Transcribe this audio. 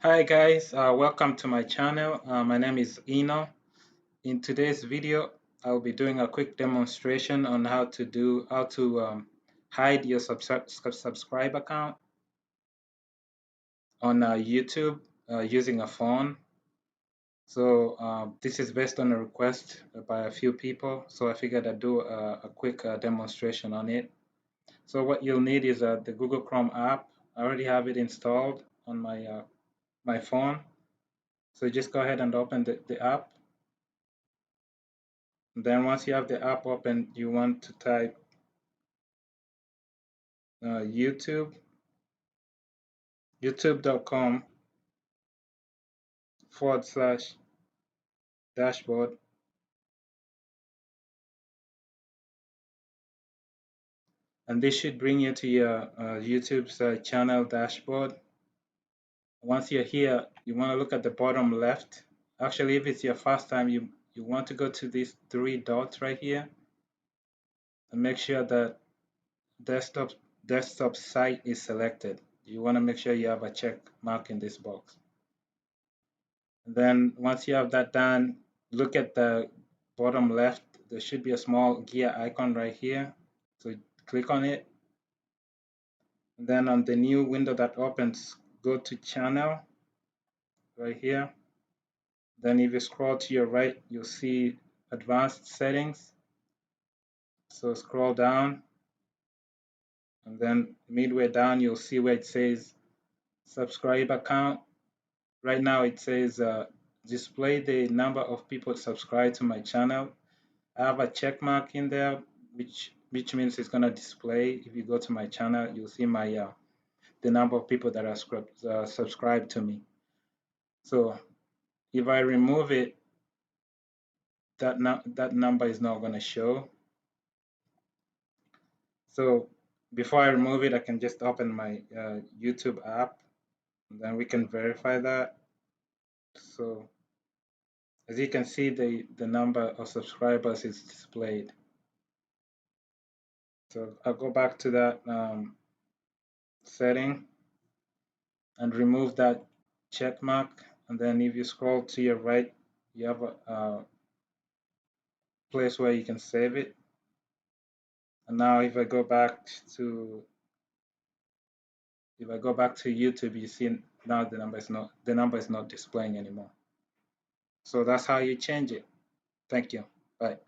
Hi guys, welcome to my channel. My name is Eno. In today's video, I'll be doing a quick demonstration on how to hide your subscribe account on YouTube using a phone. So this is based on a request by a few people. So I figured I'd do a quick demonstration on it. So what you'll need is the Google Chrome app. I already have it installed on my phone. So just go ahead and open the app. Then once you have the app open, you want to type YouTube, youtube.com/dashboard. And this should bring you to your YouTube's channel dashboard. Once you're here, you want to look at the bottom left. Actually, if it's your first time, you want to go to these three dots right here and make sure that desktop desktop site is selected. You want to make sure you have a check mark in this box. And then once you have that done, look at the bottom left. There should be a small gear icon right here. So click on it. And then on the new window that opens, go to channel right here. Then if you scroll to your right, you'll see advanced settings. So scroll down, and then midway down, you'll see where it says subscribe account. Right now it says display the number of people subscribed to my channel. I have a check mark in there, which means it's gonna display. If you go to my channel, you'll see my the number of people that are subscribed to me. So if I remove it, that number is not gonna show. So before I remove it, I can just open my YouTube app, and then we can verify that. So as you can see, the number of subscribers is displayed. So I'll go back to that setting and remove that check mark. And then if you scroll to your right, you have a place where you can save it. And now if I go back to YouTube, you see now the number is not displaying anymore. So that's how you change it. Thank you. Bye.